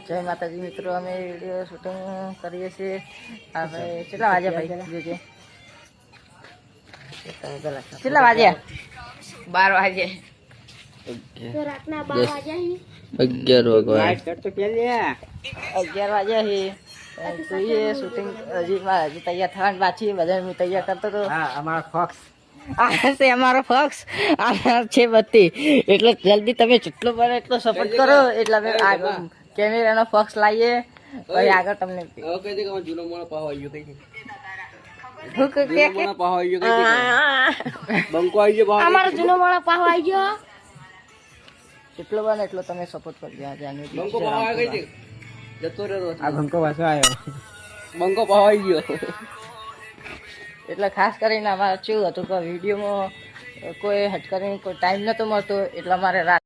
જય માતાજી મિત્રો, અમે વિડીયો શૂટિંગ કરીએ છીએ. આપણે કેટલા વાગ્યા ભાઈ? જોજે કેટલા વાગ્યા? 12 વાગે. રાતના 12 વાગ્યા. 11 વાગ્યા છે. જોઈએ શૂટિંગ હજી તૈયાર થવાની બાકી. બધા હું તૈયાર કરતો હતો. અમારા ફોક્સ આ છે અમારો ફોક્સ. આ છે બત્તી. એટલે જલ્દી તમે જેટલો બને એટલો સપોર્ટ કરો. એટલે અમે આગળ કેમેરાનો ફોક્સ લાવીએ. પછી આગળ તમને જૂનો મોણો પાવ આવી ગયો. અમારો જૂનો મોણો પાહો આવી ગયો. જેટલો બને એટલો તમે સપોર્ટ કરજો. બંકો પાછો આવ્યો. બંકો પાવ આવી ગયો. એટલે ખાસ કરીને અમારે કેવું હતું કે વિડીયોમાં કોઈ હટ કરીને કોઈ ટાઈમ નહોતો મળતો. એટલે અમારે રાત